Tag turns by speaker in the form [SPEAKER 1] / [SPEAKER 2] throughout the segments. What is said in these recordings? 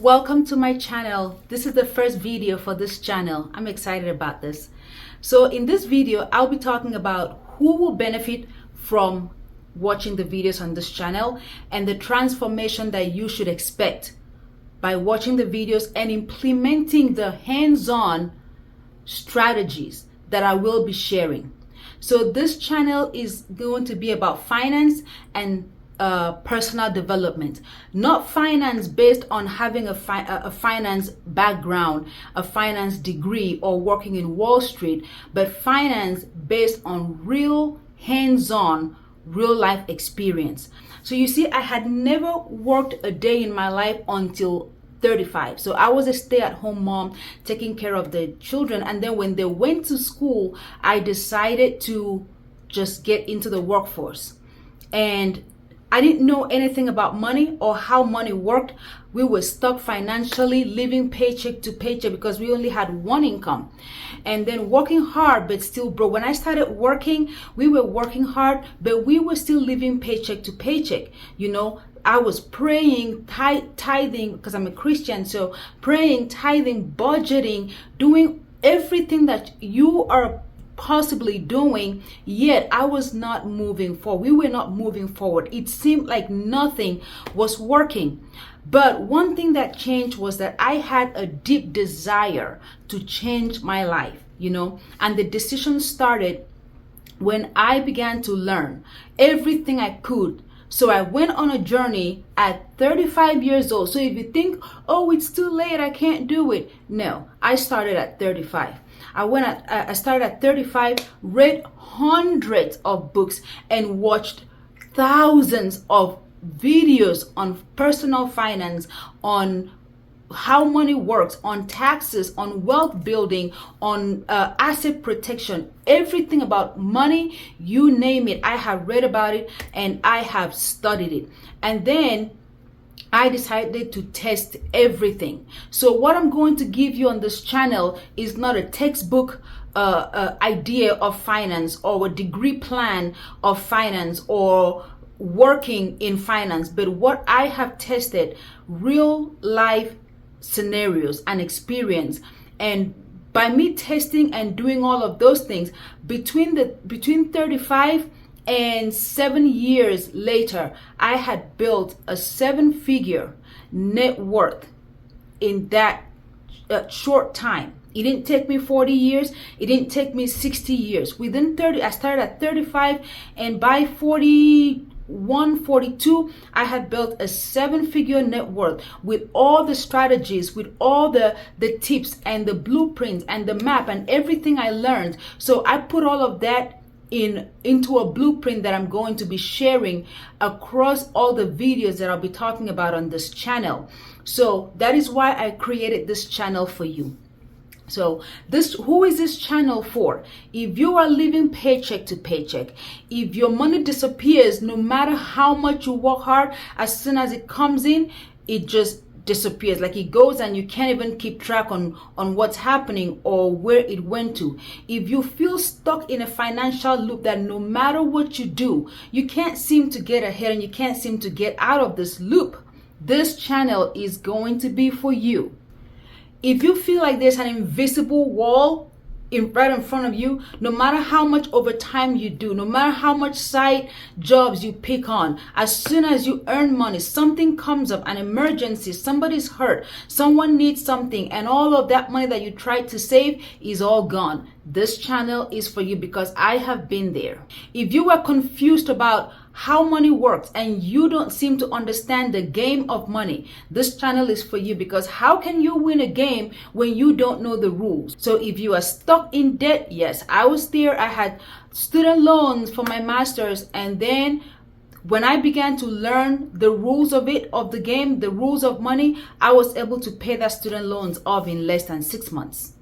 [SPEAKER 1] Welcome to my channel. This is the first video for this channel. I'm excited about this. So in this video, I'll be talking about who will benefit from watching the videos on this channel and the transformation that you should expect by watching the videos and implementing the hands-on strategies that I will be sharing. So this channel is going to be about finance and personal development, not finance based on having a finance background, a finance degree, or working in Wall Street, but finance based on real hands-on, real life experience. So you see, I had never worked a day in my life until 35. So I was a stay-at-home mom taking care of the children, and then when they went to school, I decided to just get into the workforce. And I didn't know anything about money or how money worked. We were stuck financially, living paycheck to paycheck because we only had one income. And then working hard, but still broke. When I started working, we were working hard, but we were still living paycheck to paycheck. You know, I was praying, tithing, because I'm a Christian. So praying, tithing, budgeting, doing everything that you are possibly doing, yet I was not moving forward. We were not moving forward. It seemed like nothing was working. But one thing that changed was that I had a deep desire to change my life, you know, and the decision started when I began to learn everything I could. So I went on a journey at 35 years old. So if you think, oh, it's too late, I can't do it. No, I started at 35. I started at 35, read hundreds of books and watched thousands of videos on personal finance, on how money works, on taxes, on wealth building, on asset protection, everything about money, you name it. I have read about it and I have studied it. And then I decided to test everything. So what I'm going to give you on this channel is not a textbook idea of finance or a degree plan of finance or working in finance, but what I have tested, real life scenarios and experience. And by me testing and doing all of those things, between 35 and 7 years later, I had built a 7-figure net worth in that short time. It didn't take me 40 years. It didn't take me 60 years. Within 30, I started at 35, and by 41, 42, I had built a 7-figure net worth with all the strategies, with all the tips and the blueprints and the map and everything I learned. So I put all of that into a blueprint that I'm going to be sharing across all the videos that I'll be talking about on this channel. So that is why I created this channel for you. So who is this channel for? If you are living paycheck to paycheck, if your money disappears, no matter how much you work hard, as soon as it comes in, it just disappears. Like it goes and you can't even keep track on what's happening or where it went to. If you feel stuck in a financial loop that no matter what you do, you can't seem to get ahead and you can't seem to get out of this loop, this channel is going to be for you. If you feel like there's an invisible wall right in front of you, no matter how much overtime you do, no matter how much side jobs you pick on, as soon as you earn money, something comes up, an emergency, somebody's hurt, someone needs something, and all of that money that you tried to save is all gone. This channel is for you because I have been there. If you are confused about how money works and you don't seem to understand the game of money, this channel is for you, because how can you win a game when you don't know the rules? So if you are stuck in debt, yes, I was there. I had student loans for my master's, and then when I began to learn the rules of the game, the rules of money, I was able to pay that student loans off in less than 6 months.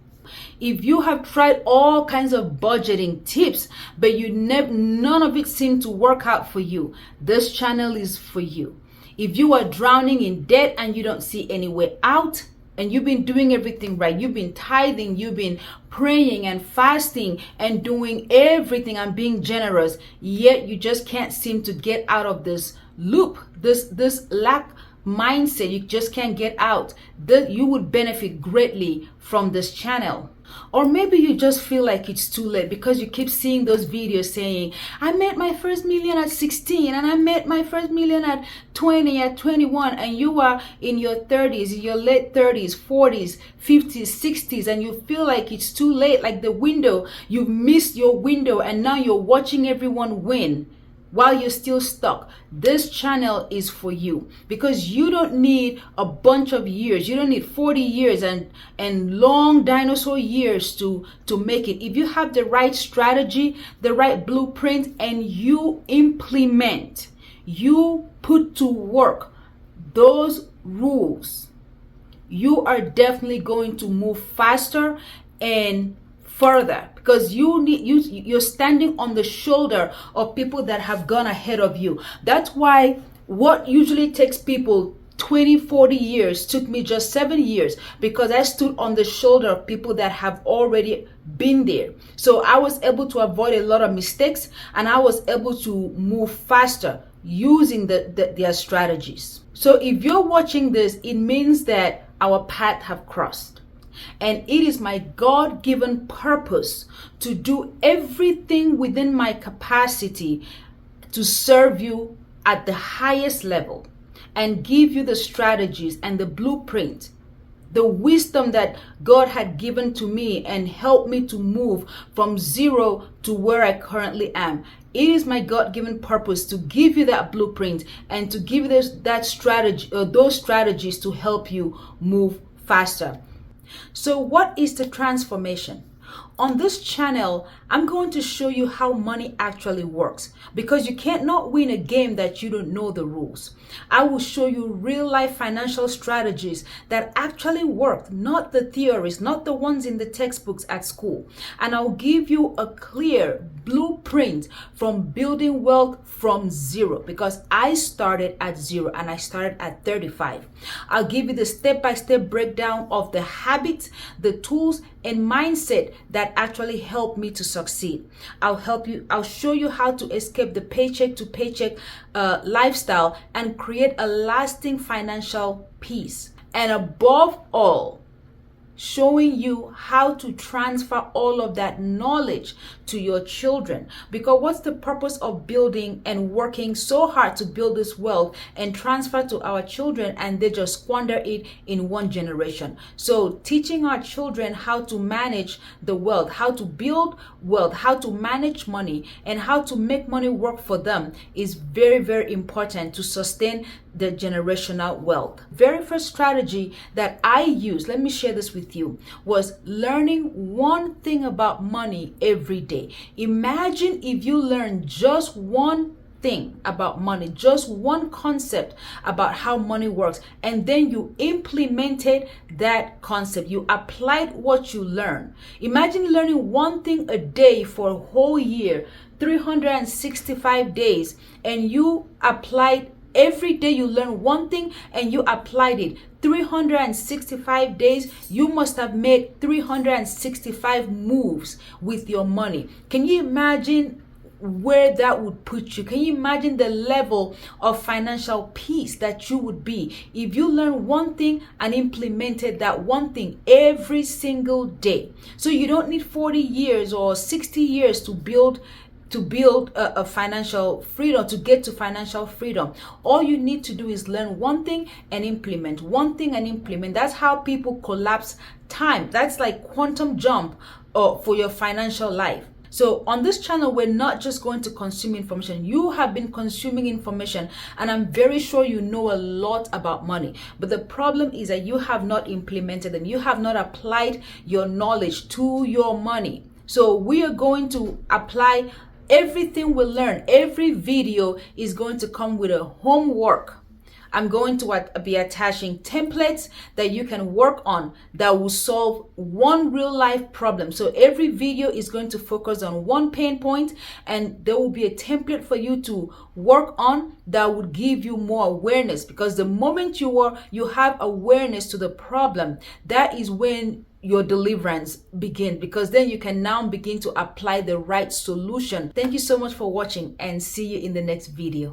[SPEAKER 1] If you have tried all kinds of budgeting tips, but none of it seemed to work out for you, this channel is for you. If you are drowning in debt and you don't see any way out, and you've been doing everything right, you've been tithing, you've been praying and fasting and doing everything and being generous, yet you just can't seem to get out of this loop, this lack mindset, you just can't get out, that you would benefit greatly from this channel. Or maybe you just feel like it's too late because you keep seeing those videos saying, I made my first million at 16 and I made my first million at 20, at 21, and you are in your 30s, in your late 30s, 40s, 50s, 60s, and you feel like it's too late, like the window, you've missed your window and now you're watching everyone win while you're still stuck. This channel is for you, because you don't need a bunch of years. You don't need 40 years and long dinosaur years to make it. If you have the right strategy, the right blueprint, and you implement, you put to work those rules, you are definitely going to move faster and further, because you're standing on the shoulder of people that have gone ahead of you. That's why what usually takes people 20, 40 years took me just 7 years, because I stood on the shoulder of people that have already been there. So I was able to avoid a lot of mistakes, and I was able to move faster using their strategies. So if you're watching this, it means that our paths have crossed. And it is my God-given purpose to do everything within my capacity to serve you at the highest level and give you the strategies and the blueprint, the wisdom that God had given to me, and help me to move from zero to where I currently am. It is my God-given purpose to give you that blueprint and to give you that strategy, or those strategies, to help you move faster. So what is the transformation? On this channel, I'm going to show you how money actually works, because you can't not win a game that you don't know the rules. I will show you real life financial strategies that actually work, not the theories, not the ones in the textbooks at school. And I'll give you a clear blueprint from building wealth from zero, because I started at zero and I started at 35. I'll give you the step-by-step breakdown of the habits, the tools, and mindset that actually help me to succeed. I'll show you how to escape the paycheck to paycheck lifestyle and create a lasting financial peace. And above all, showing you how to transfer all of that knowledge to your children. Because what's the purpose of building and working so hard to build this wealth and transfer to our children, and they just squander it in one generation? So teaching our children how to manage the wealth, how to build wealth, how to manage money, and how to make money work for them is very, very important to sustain the generational wealth. Very first strategy that I used, let me share this with you, was learning one thing about money every day. Imagine if you learn just one thing about money, just one concept about how money works, and then you implemented that concept. You applied what you learned. Imagine learning one thing a day for a whole year, 365 days, and you applied every day. You learn one thing and you applied it 365 days. You must have made 365 moves with your money. Can you imagine where that would put you? Can you imagine the level of financial peace that you would be if you learned one thing and implemented that one thing every single day? So you don't need 40 years or 60 years to build a financial freedom, to get to financial freedom. All you need to do is learn one thing and implement, one thing and implement. That's how people collapse time. That's like quantum jump for your financial life. So on this channel, we're not just going to consume information. You have been consuming information, and I'm very sure you know a lot about money. But the problem is that you have not implemented them. You have not applied your knowledge to your money. So we are going to apply everything we learn. Every video is going to come with a homework. I'm going to be attaching templates that you can work on that will solve one real life problem. So every video is going to focus on one pain point, and there will be a template for you to work on that would give you more awareness. Because the moment you have awareness to the problem, that is when your deliverance begin, because then you can now begin to apply the right solution. Thank you so much for watching, and see you in the next video.